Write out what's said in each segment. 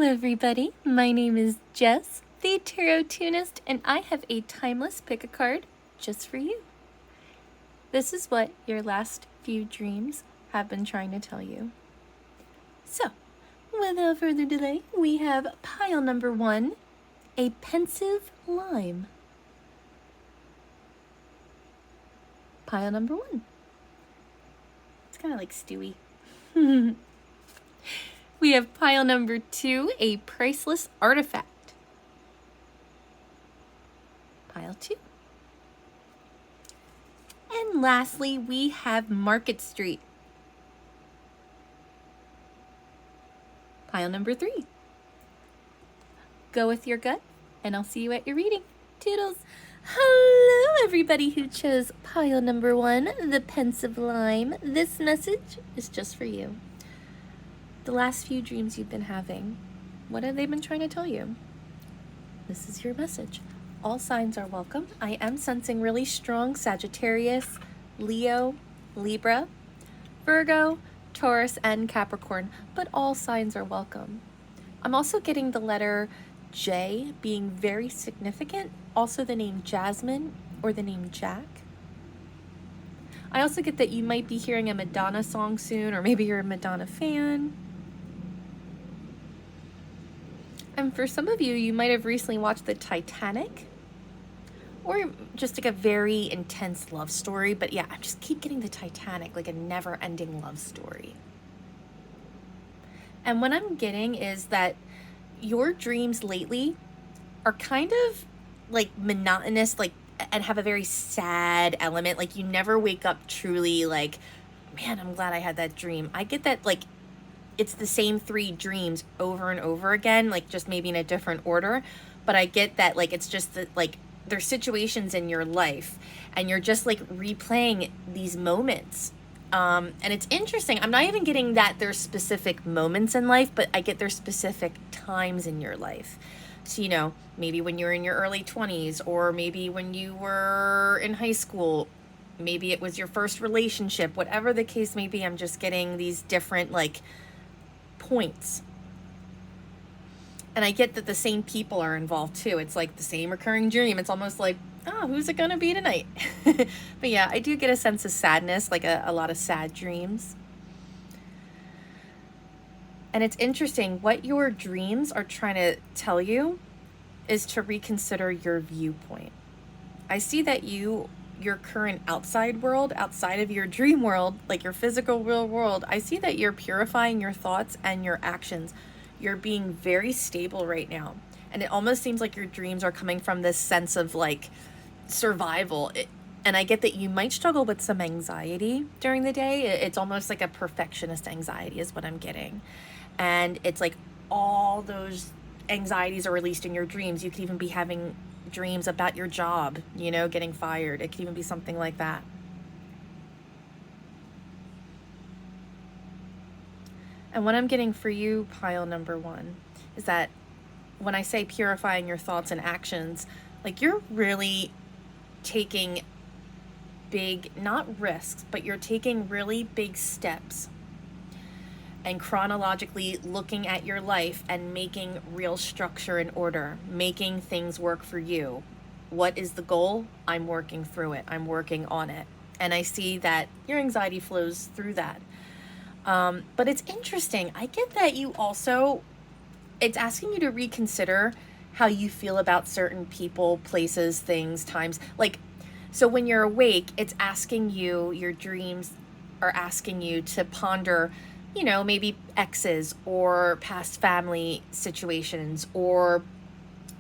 everybody. My name is Jess, the Tarot Tunist, and I have a timeless pick-a-card just for you. This is what your last few dreams have been trying to tell you. So, without further delay, we have pile number 1, a pensive lime. Pile number 1. It's kind of like Stewie. We have pile number 2, a priceless artifact. Pile 2. And lastly, we have Market Street. Pile number 3. Go with your gut, and I'll see you at your reading. Toodles! Hello, everybody who chose pile number 1, the pensive lime. This message is just for you. The last few dreams you've been having, what have they been trying to tell you? This is your message. All signs are welcome. I am sensing really strong Sagittarius, Leo, Libra, Virgo, Taurus, and Capricorn, but all signs are welcome. I'm also getting the letter J being very significant, also the name Jasmine or the name Jack. I also get that you might be hearing a Madonna song soon, or maybe you're a Madonna fan. And for some of you, you might have recently watched the Titanic, or just like a very intense love story. But yeah, I just keep getting the Titanic, like a never-ending love story. And what I'm getting is that your dreams lately are kind of like monotonous, like, and have a very sad element. Like you never wake up truly like, man, I'm glad I had that dream. I get that like it's the same 3 dreams over and over again, like just maybe in a different order. But I get that like it's just that like there's situations in your life and you're just like replaying these moments. And it's interesting. I'm not even getting that there's specific moments in life, but I get there's specific times in your life. So, you know, maybe when you're in your early 20s, or maybe when you were in high school, maybe it was your first relationship, whatever the case may be. I'm just getting these different like points. And I get that the same people are involved too. It's like the same recurring dream. It's almost like, oh, who's it gonna be tonight? But yeah, I do get a sense of sadness, like a lot of sad dreams. And it's interesting, what your dreams are trying to tell you is to reconsider your viewpoint. I see that your current outside world, outside of your dream world, like your physical real world, I see that you're purifying your thoughts and your actions. You're being very stable right now. And it almost seems like your dreams are coming from this sense of like survival. And I get that you might struggle with some anxiety during the day. It's almost like a perfectionist anxiety is what I'm getting. And it's like all those anxieties are released in your dreams. You could even be having dreams about your job, you know, getting fired. It could even be something like that. And what I'm getting for you, pile number 1, is that when I say purifying your thoughts and actions, like you're really taking big, not risks, but you're taking really big steps and chronologically looking at your life and making real structure and order, making things work for you. What is the goal? I'm working through it. I'm working on it. And I see that your anxiety flows through that. But it's interesting. I get that you also, it's asking you to reconsider how you feel about certain people, places, things, times. Like, so when you're awake, it's asking you, your dreams are asking you to ponder, you know, maybe exes or past family situations, or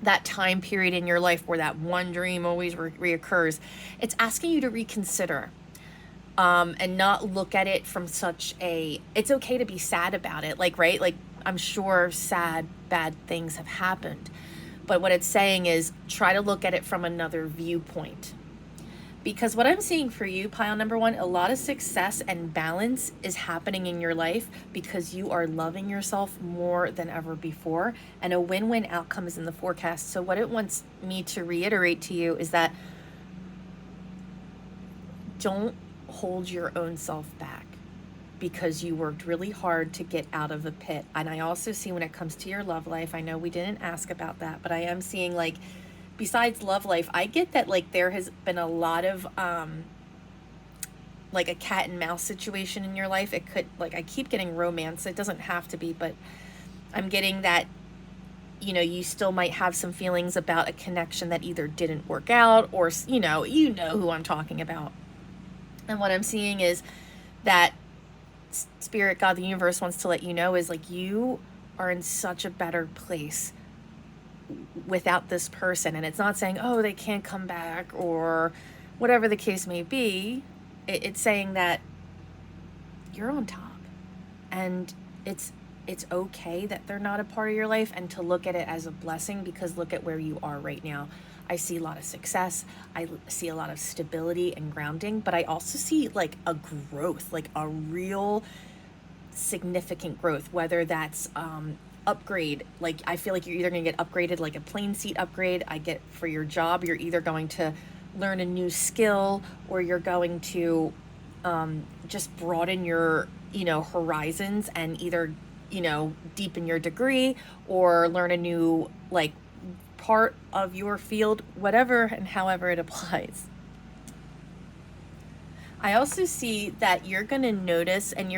that time period in your life where that one dream always reoccurs. It's asking you to reconsider. And not look at it from such a, it's okay to be sad about it. Like, right? Like, I'm sure sad, bad things have happened. But what it's saying is try to look at it from another viewpoint. Because what I'm seeing for you, pile number 1, a lot of success and balance is happening in your life because you are loving yourself more than ever before. And a win-win outcome is in the forecast. So what it wants me to reiterate to you is that don't hold your own self back. because you worked really hard to get out of a pit. And I also see, when it comes to your love life, I know we didn't ask about that, but I am seeing, like, besides love life, I get that, like, there has been a lot of like a cat and mouse situation in your life. It could, like, I keep getting romance. It doesn't have to be, but I'm getting that, you know, you still might have some feelings about a connection that either didn't work out, or, you know who I'm talking about. And what I'm seeing is that Spirit, God, the universe wants to let you know is, like, you are in such a better place without this person. And it's not saying, oh, they can't come back or whatever the case may be. It's saying that you're on top, and it's okay that they're not a part of your life, and to look at it as a blessing, because look at where you are right now. I see a lot of success. I see a lot of stability and grounding, but I also see, like, a growth, like a real significant growth, whether that's upgrade. Like, I feel like you're either going to get upgraded, like a plane seat upgrade. I get for your job, you're either going to learn a new skill, or you're going to just broaden your, horizons, and either, deepen your degree, or learn a new, like, part of your field, whatever and however it applies. I also see that you're going to notice, and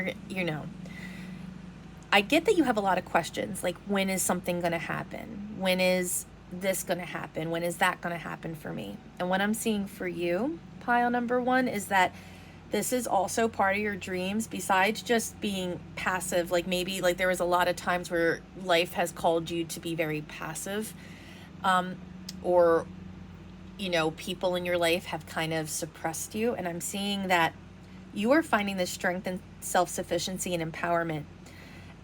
I get that you have a lot of questions, like, when is something going to happen? When is this going to happen? When is that going to happen for me? And what I'm seeing for you, pile number 1, is that this is also part of your dreams, besides just being passive. Like, maybe, like, there was a lot of times where life has called you to be very passive, or, people in your life have kind of suppressed you. And I'm seeing that you are finding the strength and self-sufficiency and empowerment,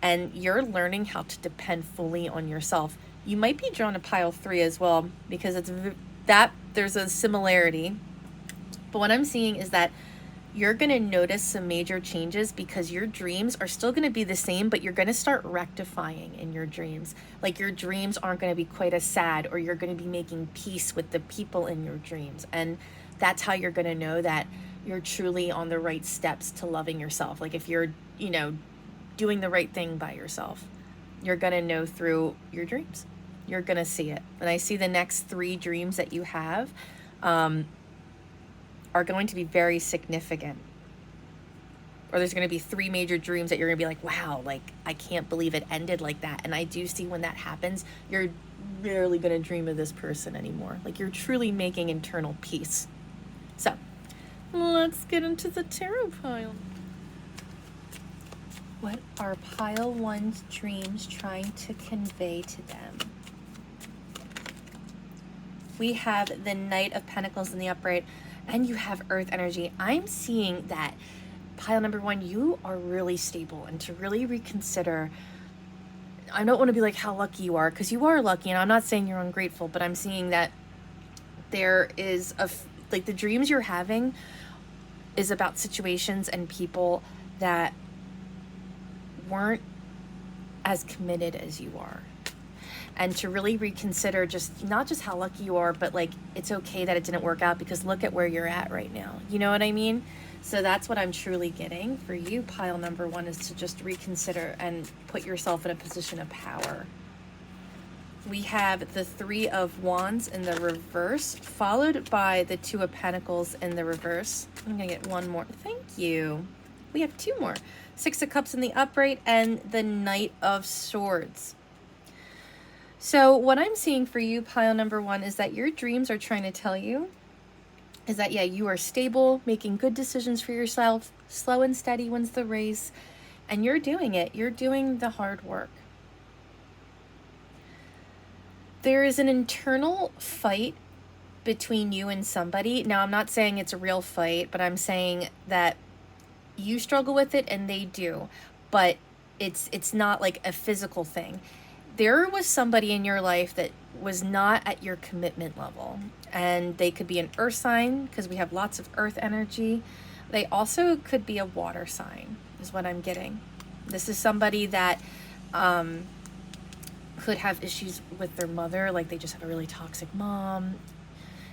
and you're learning how to depend fully on yourself. You might be drawn to pile 3 as well, because there's a similarity. But what I'm seeing is that you're going to notice some major changes, because your dreams are still going to be the same, but you're going to start rectifying in your dreams. Like, your dreams aren't going to be quite as sad, or you're going to be making peace with the people in your dreams. And that's how you're going to know that you're truly on the right steps to loving yourself. Like, if you're, doing the right thing by yourself, you're going to know through your dreams. You're going to see it. And I see the next 3 dreams that you have are going to be very significant. Or there's going to be 3 major dreams that you're going to be like, wow, like, I can't believe it ended like that. And I do see, when that happens, you're rarely going to dream of this person anymore. Like, you're truly making internal peace. So let's get into the tarot pile. What are pile 1's dreams trying to convey to them? We have the Knight of Pentacles in the upright, and you have Earth energy. I'm seeing that, pile number 1, you are really stable, and to really reconsider. I don't want to be like how lucky you are, because you are lucky, and I'm not saying you're ungrateful, but I'm seeing that there is like, the dreams you're having is about situations and people that weren't as committed as you are. And to really reconsider, just not just how lucky you are, but, like, it's okay that it didn't work out, because look at where you're at right now. You know what I mean? So that's what I'm truly getting for you, pile number 1, is to just reconsider and put yourself in a position of power. We have the 3 of Wands in the reverse, followed by the 2 of Pentacles in the reverse. I'm going to get one more. Thank you. We have 2 more. 6 of Cups in the upright, and the Knight of Swords. So what I'm seeing for you, pile number 1, is that your dreams are trying to tell you is that, yeah, you are stable, making good decisions for yourself. Slow and steady wins the race, and you're doing it. You're doing the hard work. There is an internal fight between you and somebody. Now, I'm not saying it's a real fight, but I'm saying that you struggle with it and they do, but it's not like a physical thing. There was somebody in your life that was not at your commitment level, and they could be an earth sign, because we have lots of earth energy. They also could be a water sign, is what I'm getting. This is somebody that could have issues with their mother, like they just have a really toxic mom,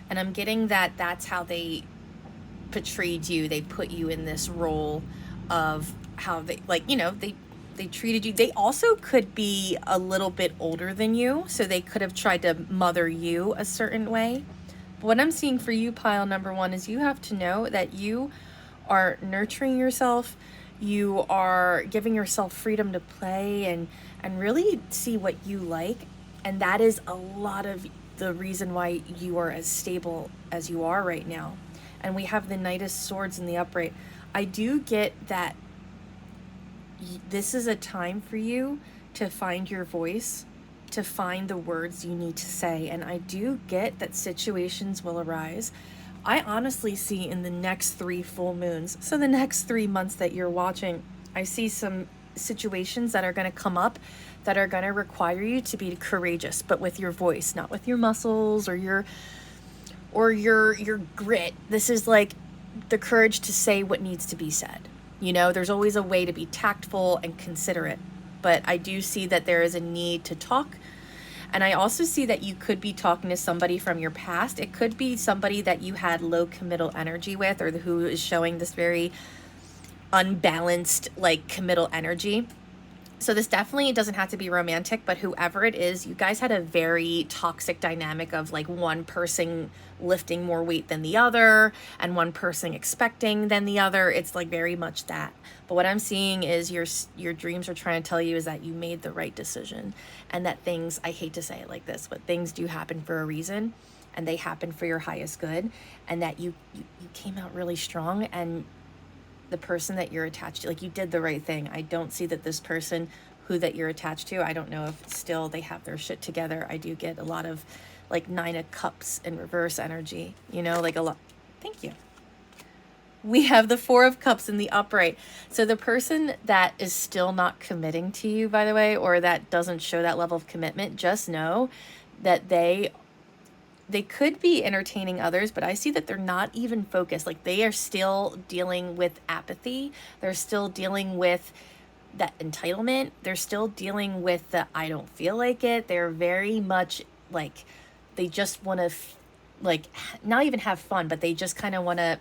and I'm getting that that's how they portrayed you. They put you in this role of how they, like, you know, they treated you. They also could be a little bit older than you, so they could have tried to mother you a certain way. But what I'm seeing for you, pile number one, is you have to know that you are nurturing yourself. You are giving yourself freedom to play and really see what you like. And that is a lot of the reason why you are as stable as you are right now. And we have the Knight of Swords in the upright. I do get that this is a time for you to find your voice, to find the words you need to say. And I do get that situations will arise. I honestly see in the next 3 full moons, so the next 3 months that you're watching, I see some situations that are going to come up that are going to require you to be courageous, but with your voice, not with your muscles or your grit. This is like the courage to say what needs to be said. You know, there's always a way to be tactful and considerate, but I do see that there is a need to talk. And I also see that you could be talking to somebody from your past. It could be somebody that you had low committal energy with, or who is showing this very unbalanced, like, committal energy. So this definitely doesn't have to be romantic, but whoever it is, you guys had a very toxic dynamic of like one person lifting more weight than the other and one person expecting than the other. It's like very much that. But what I'm seeing is your dreams are trying to tell you is that you made the right decision, and that things, I hate to say it like this, but things do happen for a reason, and they happen for your highest good, and that you came out really strong. And the person that you're attached to, like, you did the right thing. I don't see that this person that you're attached to, I don't know if still they have their shit together. I do get a lot of like 9 of Cups in reverse energy, you know, like a lot. Thank you. We have the 4 of Cups in the upright. So the person that is still not committing to you, by the way, or that doesn't show that level of commitment, just know that they could be entertaining others, but I see that they're not even focused. Like, they are still dealing with apathy. They're still dealing with that entitlement. They're still dealing with the I don't feel like it. They're very much like, they just want to like not even have fun, but they just kind of want to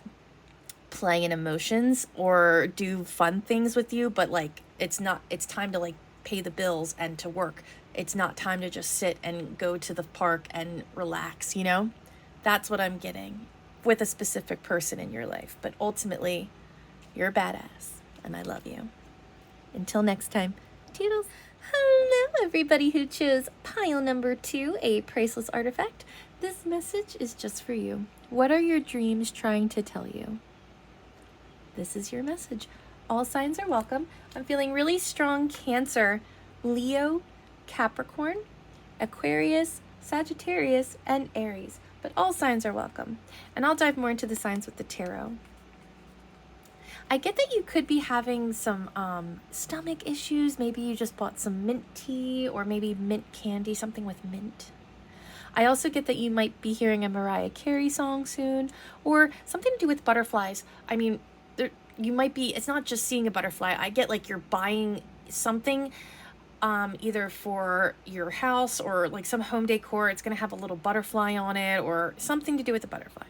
play in emotions or do fun things with you. But like, it's time to like pay the bills and to work. It's not time to just sit and go to the park and relax, you know? That's what I'm getting with a specific person in your life. But ultimately, you're a badass, and I love you. Until next time, toodles. Hello, everybody who chose pile number 2, a priceless artifact. This message is just for you. What are your dreams trying to tell you? This is your message. All signs are welcome. I'm feeling really strong Cancer, Leo, Capricorn, Aquarius, Sagittarius, and Aries. But all signs are welcome. And I'll dive more into the signs with the tarot. I get that you could be having some stomach issues. Maybe you just bought some mint tea or maybe mint candy, something with mint. I also get that you might be hearing a Mariah Carey song soon, or something to do with butterflies. I mean, you might be, it's not just seeing a butterfly. I get like you're buying something either for your house or like some home decor. It's going to have a little butterfly on it or something to do with the butterfly.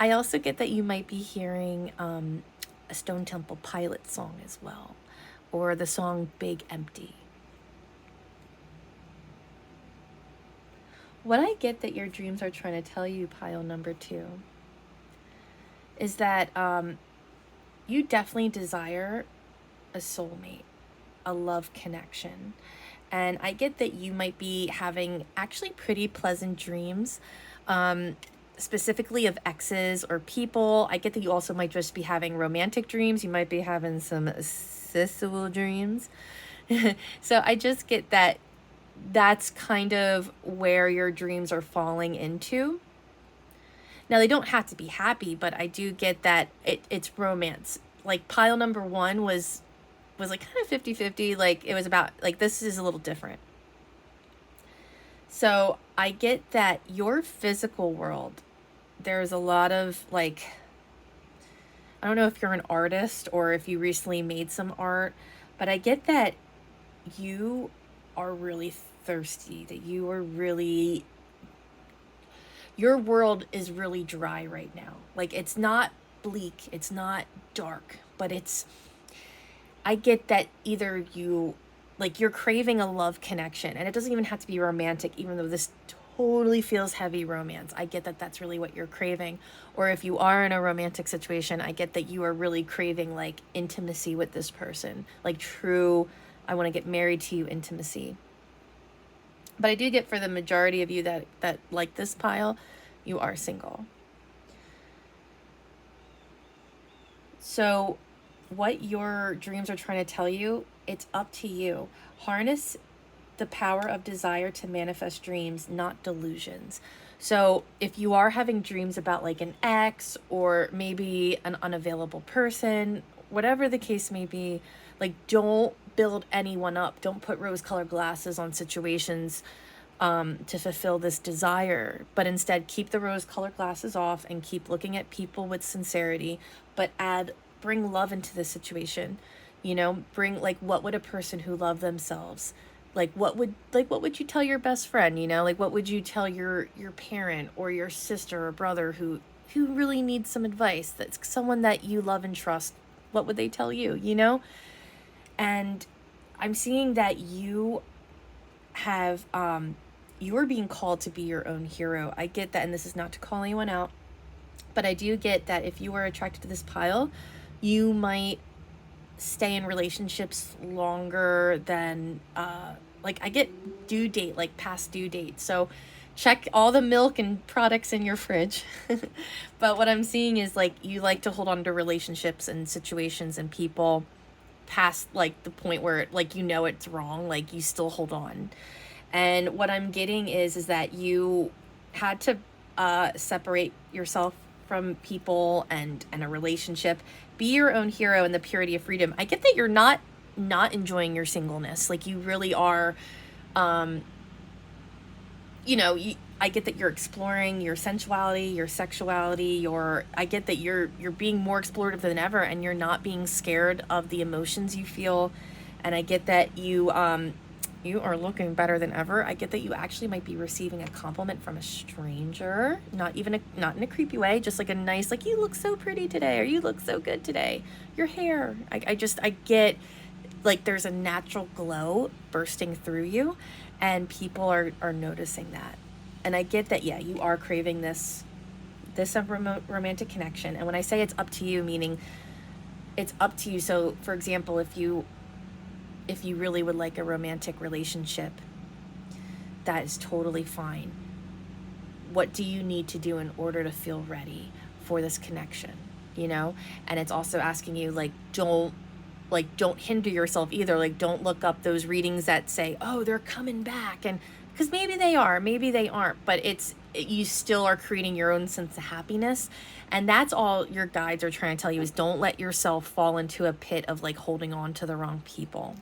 I also get that you might be hearing a Stone Temple Pilots song as well, or the song Big Empty. What I get that your dreams are trying to tell you, pile number 2, is that you definitely desire a soulmate, a love connection. And I get that you might be having actually pretty pleasant dreams, specifically of exes or people. I get that you also might just be having romantic dreams. You might be having some sexual dreams. So I just get that that's kind of where your dreams are falling into. Now, they don't have to be happy, but I do get that it's romance. Like, pile number 1 was like kind of 50-50. Like, it was about, like, this is a little different. So I get that your physical world, there's a lot of, like, I don't know if you're an artist or if you recently made some art, but I get that you are really thirsty, that you are really, your world is really dry right now. Like, it's not bleak, it's not dark, but I get that either you're craving a love connection, and it doesn't even have to be romantic, even though this totally feels heavy romance. I get that that's really what you're craving. Or if you are in a romantic situation, I get that you are really craving like intimacy with this person, like true, I want to get married to you intimacy. But I do get for the majority of you that like this pile, you are single. So what your dreams are trying to tell you, it's up to you. Harness the power of desire to manifest dreams, not delusions. So if you are having dreams about like an ex or maybe an unavailable person, whatever the case may be, like don't build anyone up. Don't put rose-colored glasses on situations to fulfill this desire, but instead keep the rose-colored glasses off and keep looking at people with sincerity, but bring love into the situation. Bring like, what would a person who loved themselves, what would you tell your best friend, like what would you tell your parent or your sister or brother who really needs some advice, that's someone that you love and trust, what would they tell you? And I'm seeing that you have you are being called to be your own hero. I get that, and this is not to call anyone out, but I do get that if you are attracted to this pile, you might stay in relationships longer than I get due date, like past due date. So check all the milk and products in your fridge. But what I'm seeing is like you like to hold on to relationships and situations and people past like the point where like it's wrong, like you still hold on. And what I'm getting is that you had to separate yourself from people and a relationship. Be your own hero in the purity of freedom. I get that you're not enjoying your singleness. Like you really are, I get that you're exploring your sensuality, your sexuality, I get that you're being more explorative than ever, and you're not being scared of the emotions you feel. And I get that you are looking better than ever. I get that you actually might be receiving a compliment from a stranger, not in a creepy way, just like a nice, like, you look so pretty today, or you look so good today, your hair. I get like there's a natural glow bursting through you, and people are noticing that. And I get that, yeah, you are craving this romantic connection. And when I say it's up to you, meaning it's up to you. So for example, if you really would like a romantic relationship, that is totally fine. What do you need to do in order to feel ready for this connection? And it's also asking you, don't hinder yourself either. Like, don't look up those readings that say, oh, they're coming back. And because maybe they are, maybe they aren't, but you still are creating your own sense of happiness. And that's all your guides are trying to tell you, is don't let yourself fall into a pit of like holding on to the wrong people.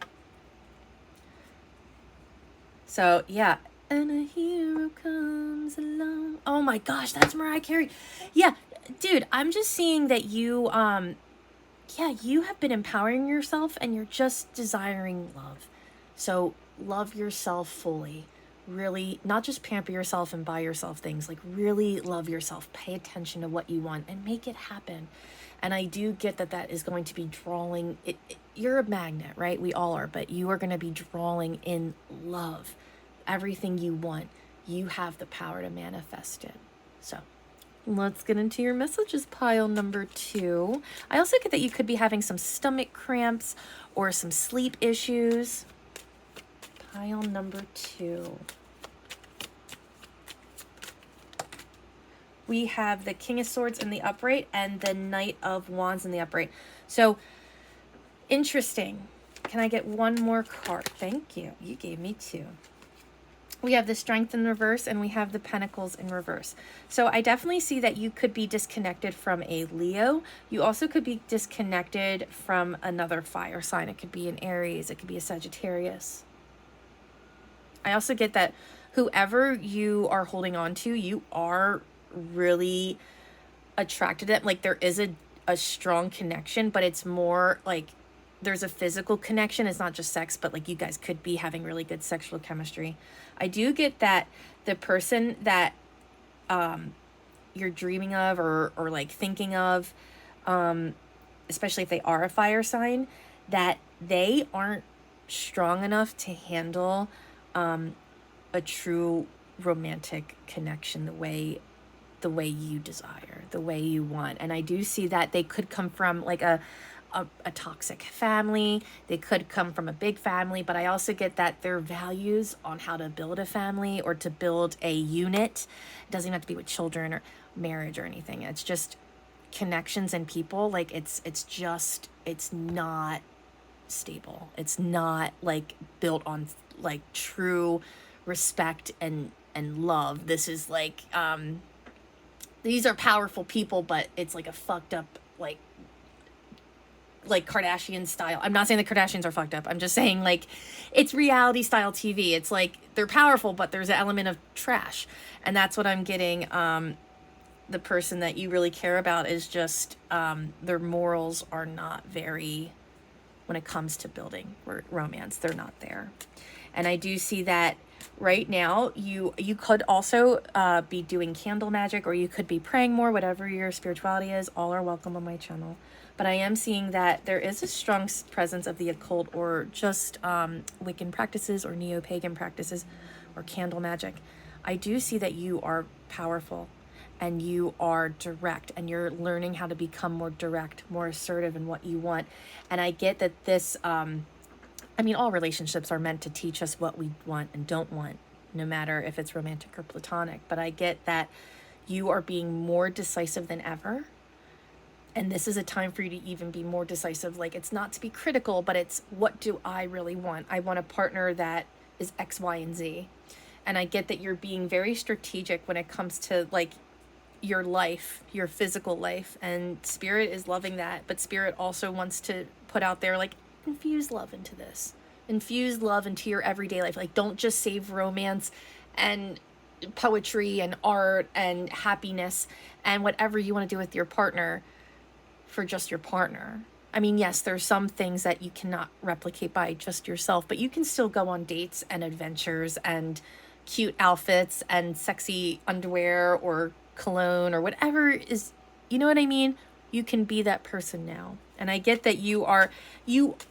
So yeah, and a hero comes along. Oh my gosh, that's Mariah Carey. Yeah, dude, I'm just seeing that you you have been empowering yourself, and you're just desiring love. So love yourself fully. Really, not just pamper yourself and buy yourself things, like really love yourself. Pay attention to what you want and make it happen. And I do get that is going to be drawing it. You're a magnet, right? We all are, but you are going to be drawing in love. Everything you want, you have the power to manifest it. So let's get into your messages, pile number 2. I also get that you could be having some stomach cramps or some sleep issues. Pile number 2. We have the King of Swords in the upright and the Knight of Wands in the upright. So, interesting. Can I get one more card? Thank you. You gave me 2. We have the Strength in reverse, and we have the Pentacles in reverse. So I definitely see that you could be disconnected from a Leo. You also could be disconnected from another fire sign. It could be an Aries. It could be a Sagittarius. I also get that whoever you are holding on to, you are really attracted to them. Like, there is a strong connection, but it's more like there's a physical connection. It's not just sex, but like you guys could be having really good sexual chemistry. I do get that the person that you're dreaming of or like thinking of, especially if they are a fire sign, that they aren't strong enough to handle a true romantic connection the way you desire, the way you want. And I do see that they could come from like a toxic family. They could come from a big family, but I also get that their values on how to build a family or to build a unit, it doesn't even have to be with children or marriage or anything. It's just connections and people. Like it's not stable. It's not like built on like true respect and love. This is like these are powerful people, but it's like a fucked up like Kardashian style. I'm not saying the Kardashians are fucked up. I'm just saying like it's reality style TV. It's like they're powerful, but there's an element of trash. And that's what I'm getting. The person that you really care about is just their morals are not very, when it comes to building romance, they're not there. And I do see that right now you could also be doing candle magic, or you could be praying more, whatever your spirituality is. All are welcome on my channel. But I am seeing that there is a strong presence of the occult, or just Wiccan practices or neo-pagan practices or candle magic. I do see that you are powerful and you are direct, and you're learning how to become more direct, more assertive in what you want. And I get that this, I mean, all relationships are meant to teach us what we want and don't want, no matter if it's romantic or platonic. But I get that you are being more decisive than ever. And this is a time for you to even be more decisive. Like, it's not to be critical, but it's, what do I really want? I want a partner that is X, Y, and Z. And I get that you're being very strategic when it comes to like your life, your physical life, and Spirit is loving that. But Spirit also wants to put out there, like, infuse love into this. Infuse love into your everyday life. Like, don't just save romance and poetry and art and happiness and whatever you want to do with your partner for just your partner. I mean, yes, there's some things that you cannot replicate by just yourself, but you can still go on dates and adventures and cute outfits and sexy underwear or cologne or whatever is, you know what I mean? You can be that person now. And I get that you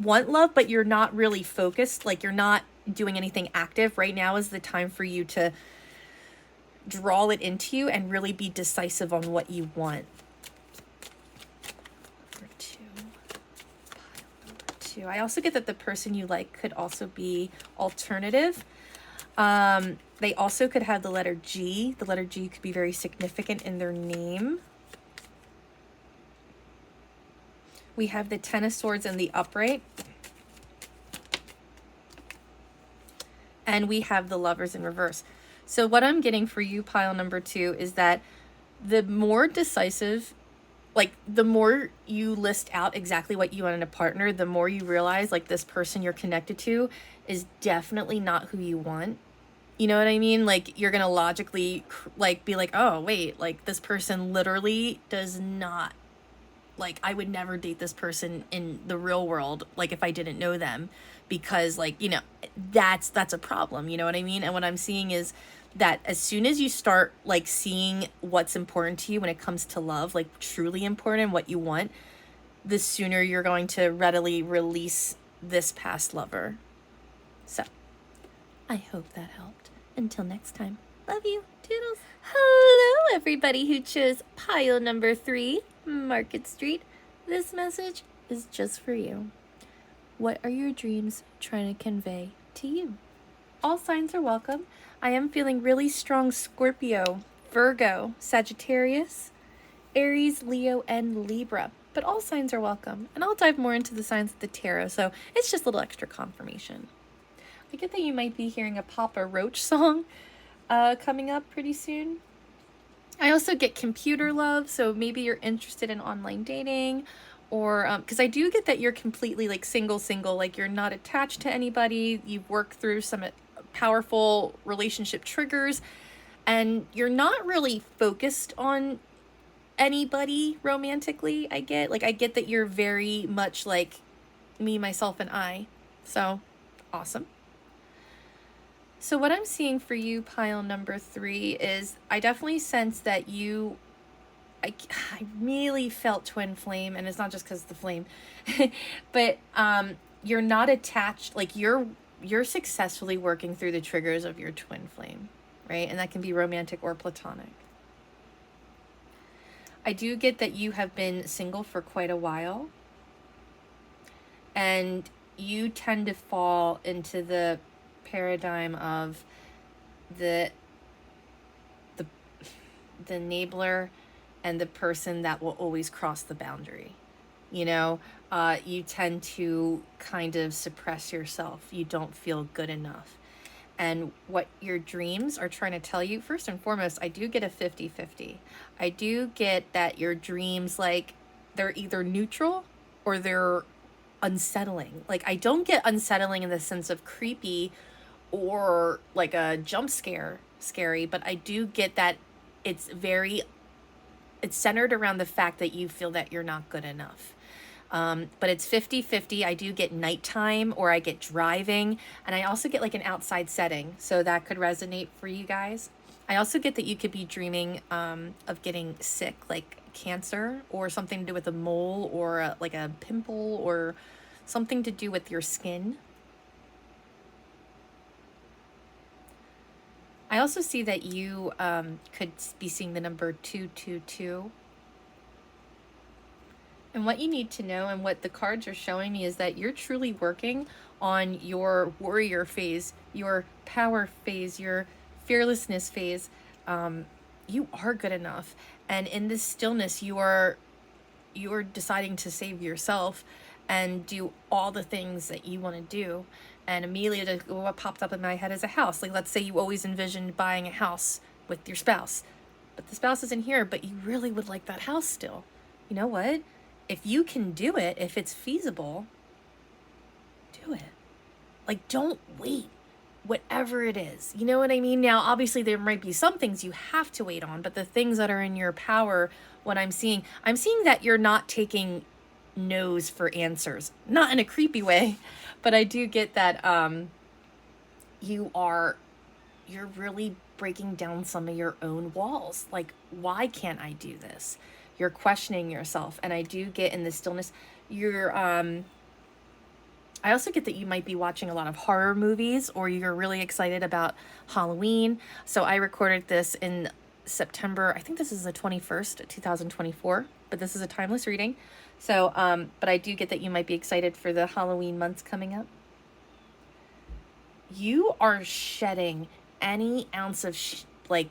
want love, but you're not really focused. Like, you're not doing anything active. Right now is the time for you to draw it into you and really be decisive on what you want. I also get that the person you like could also be alternative. They also could have the letter G. The letter G could be very significant in their name. We have the Ten of Swords in the upright. And we have the Lovers in reverse. So what I'm getting for you, pile number 2, is that the more decisive, like, the more you list out exactly what you want in a partner, the more you realize, like, this person you're connected to is definitely not who you want. You know what I mean? Like, you're going to logically, like, be like, oh, wait, like, this person literally does not, like, I would never date this person in the real world, like, if I didn't know them, because, like, you know, that's a problem. You know what I mean? And what I'm seeing is that as soon as you start, like, seeing what's important to you when it comes to love, like, truly important, what you want, the sooner you're going to readily release this past lover. So, I hope that helped. Until next time, love you. Toodles. Hello, everybody who chose pile number 3, Market Street. This message is just for you. What are your dreams trying to convey to you? All signs are welcome. I am feeling really strong Scorpio, Virgo, Sagittarius, Aries, Leo, and Libra. But all signs are welcome. And I'll dive more into the signs of the tarot, so it's just a little extra confirmation. I get that you might be hearing a Papa Roach song coming up pretty soon. I also get computer love, so maybe you're interested in online dating, or because I do get that you're completely like single, like you're not attached to anybody. You've worked through some powerful relationship triggers, and you're not really focused on anybody romantically. I get that you're very much like me, myself, and I. So awesome. So what I'm seeing for you, pile number 3, is I definitely sense that I really felt twin flame, and it's not just because of the flame, but you're not attached. Like you're successfully working through the triggers of your twin flame, right? And that can be romantic or platonic. I do get that you have been single for quite a while, and you tend to fall into the paradigm of the the the enabler and the person that will always cross the boundary. You know, you tend to kind of suppress yourself. You don't feel good enough. And what your dreams are trying to tell you, first and foremost, I do get a 50-50. I do get that your dreams, like, they're either neutral or they're unsettling. Like, I don't get unsettling in the sense of creepy or like a jump scary, but I do get that it's centered around the fact that you feel that you're not good enough. But it's 50-50. I do get nighttime, or I get driving, and I also get like an outside setting. So that could resonate for you guys. I also get that you could be dreaming of getting sick, like cancer, or something to do with a mole, or like a pimple, or something to do with your skin. I also see that you could be seeing the number 222. And what you need to know, and what the cards are showing me, is that you're truly working on your warrior phase, your power phase, your fearlessness phase. You are good enough. And in this stillness, you're deciding to save yourself and do all the things that you want to do. And immediately what popped up in my head is a house. Like, let's say you always envisioned buying a house with your spouse, but the spouse isn't here, but you really would like that house still. You know what? If you can do it, if it's feasible, do it. Like, don't wait, whatever it is. You know what I mean? Now, obviously, there might be some things you have to wait on, but the things that are in your power, what I'm seeing that you're not taking no's for answers. Not in a creepy way, but I do get that you're really breaking down some of your own walls. Like, why can't I do this? You're questioning yourself. And I do get in the stillness, I also get that you might be watching a lot of horror movies, or you're really excited about Halloween. So I recorded this in September. I think this is the 21st, 2024, but this is a timeless reading. So, but I do get that you might be excited for the Halloween months coming up. You are shedding any ounce of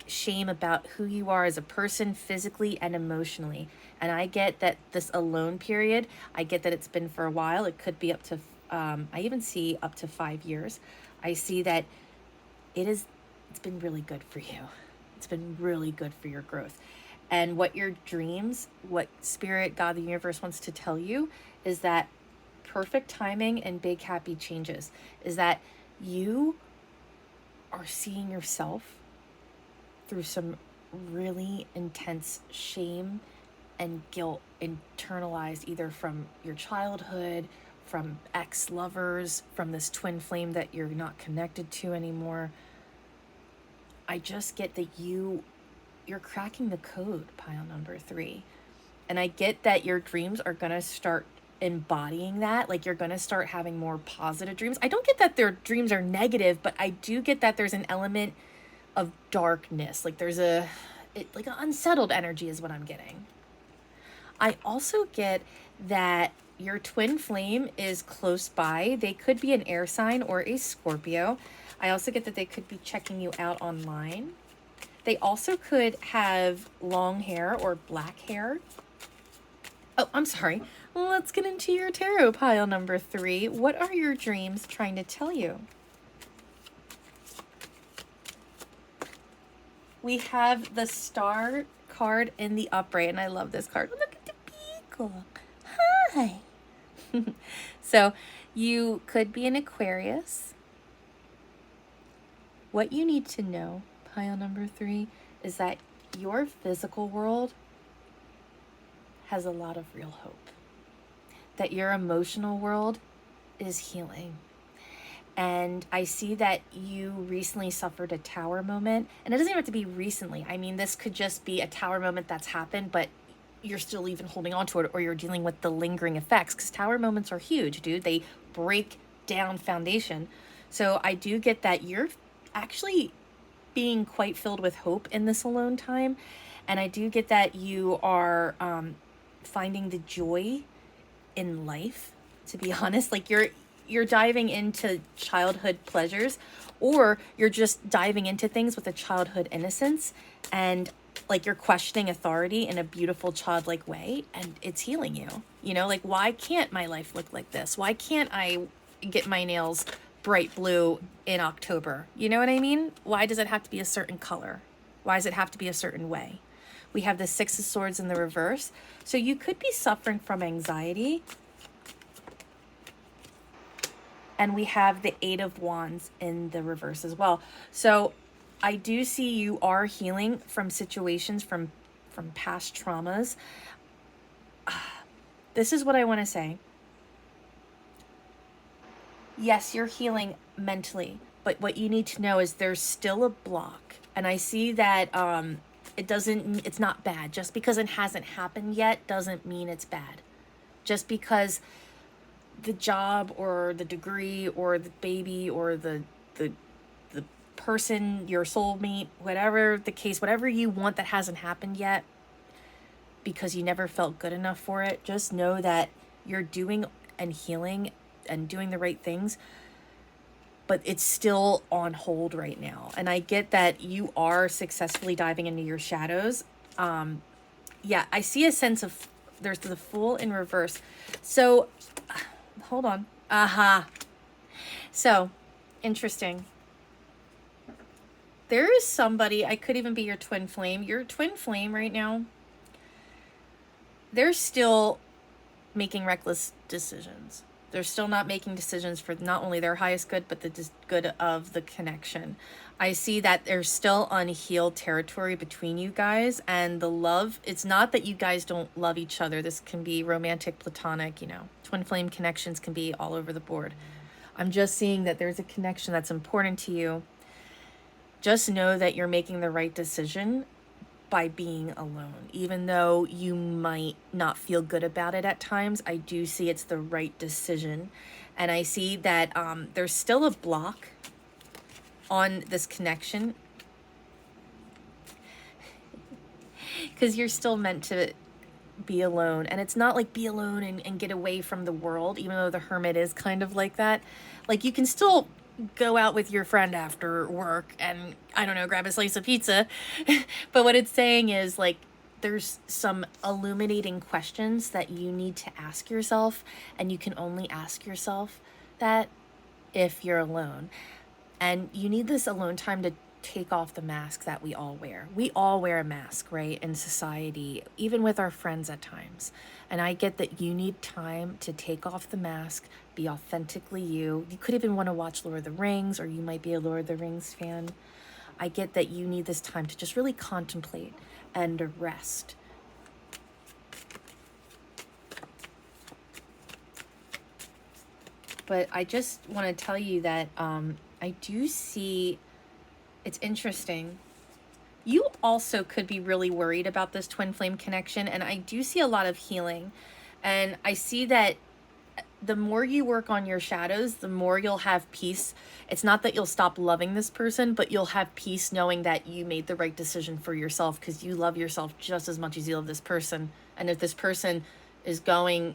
shame about who you are as a person, physically and emotionally. And I get that this alone period, I get that it's been for a while. It could be up to I even see up to 5 years. I see that it's been really good for you. It's been really good for your growth. And what your dreams, what spirit, God, the universe wants to tell you is that perfect timing and big happy changes, is that you are seeing yourself through some really intense shame and guilt internalized, either from your childhood, from ex-lovers, from this twin flame that you're not connected to anymore. I just get that you're cracking the code, pile number 3. And I get that your dreams are going to start embodying that. Like, you're going to start having more positive dreams. I don't get that their dreams are negative, but I do get that there's an element of darkness. Like, there's like an unsettled energy is what I'm getting. I also get that your twin flame is close by. They could be an air sign or a Scorpio. I also get that they could be checking you out online. They also could have long hair or black hair. Oh, I'm sorry. Let's get into your tarot, pile number 3. What are your dreams trying to tell you? We have the Star card in the upright, and I love this card. Look at the peacock. Hi. So you could be an Aquarius. What you need to know, pile number 3, is that your physical world has a lot of real hope. That your emotional world is healing. And I see that you recently suffered a tower moment. And it doesn't even have to be recently. I mean, this could just be a tower moment that's happened, but you're still even holding on to it, or you're dealing with the lingering effects, because tower moments are huge, dude. They break down foundation. So I do get that you're actually being quite filled with hope in this alone time. And I do get that you are finding the joy in life, to be honest. Like you're diving into childhood pleasures, or you're just diving into things with a childhood innocence, and like you're questioning authority in a beautiful childlike way, and it's healing you. You know, like, why can't my life look like this? Why can't I get my nails bright blue in October? You know what I mean? Why does it have to be a certain color? Why does it have to be a certain way? We have the Six of Swords in the reverse. So you could be suffering from anxiety. And we have the Eight of Wands in the reverse as well. So I do see you are healing from situations, from past traumas. This is what I want to say. Yes, you're healing mentally, but what you need to know is there's still a block. And I see that it's not bad. Just because it hasn't happened yet doesn't mean it's bad. Just because the job or the degree or the baby or the person, your soulmate, whatever the case, whatever you want that hasn't happened yet because you never felt good enough for it, just know that you're doing and healing and doing the right things, but it's still on hold right now. And I get that you are successfully diving into your shadows. Yeah, I see a sense of, there's the Fool in reverse. So hold on. So interesting. There is somebody, I could even be your twin flame. Your twin flame right now, they're still making reckless decisions. They're still not making decisions for not only their highest good, but the good of the connection. I see that there's still unhealed territory between you guys, and the love, it's not that you guys don't love each other. This can be romantic, platonic, you know, twin flame connections can be all over the board. I'm just seeing that there's a connection that's important to you. Just know that you're making the right decision by being alone. Even though you might not feel good about it at times, I do see it's the right decision. And I see that there's still a block on this connection because you're still meant to be alone. And it's not like be alone and get away from the world, even though the Hermit is kind of like that. Like, you can still go out with your friend after work and, I don't know, grab a slice of pizza. But what it's saying is, like, there's some illuminating questions that you need to ask yourself, and you can only ask yourself that if you're alone. And you need this alone time to take off the mask that we all wear. We all wear a mask, right, in society, even with our friends at times. And I get that you need time to take off the mask, be authentically you. You could even want to watch Lord of the Rings, or you might be a Lord of the Rings fan. I get that you need this time to just really contemplate and rest. But I just want to tell you that I do see, it's interesting. You also could be really worried about this twin flame connection, and I do see a lot of healing. And I see that the more you work on your shadows, the more you'll have peace. It's not that you'll stop loving this person, but you'll have peace knowing that you made the right decision for yourself, because you love yourself just as much as you love this person. And if this person is going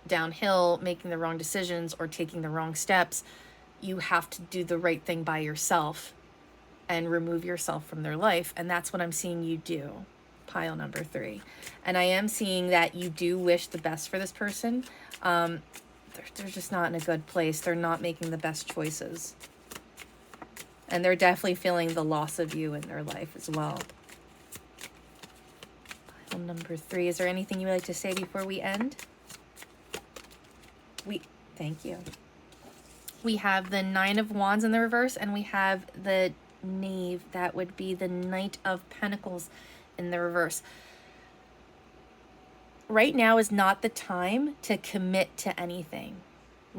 downhill, making the wrong decisions or taking the wrong steps, you have to do the right thing by yourself and remove yourself from their life. And that's what I'm seeing you do, pile number 3. And I am seeing that you do wish the best for this person. They're just not in a good place. They're not making the best choices. And they're definitely feeling the loss of you in their life as well. Pile number 3. Is there anything you would like to say before we end? Thank you. We have the Nine of Wands in the reverse, and we have the Knave. That would be the Knight of Pentacles in the reverse. Right now is not the time to commit to anything.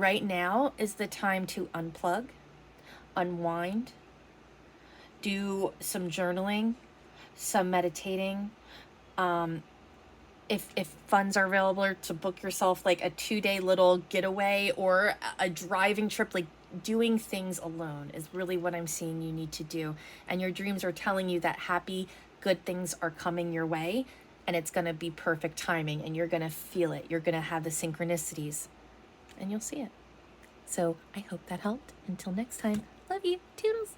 Right now is the time to unplug, unwind, do some journaling, some meditating. If funds are available, to book yourself like a 2-day little getaway or a driving trip, like doing things alone is really what I'm seeing you need to do. And your dreams are telling you that happy, good things are coming your way, and it's going to be perfect timing, and you're going to feel it. You're going to have the synchronicities, and you'll see it. So I hope that helped. Until next time, love you. Toodles.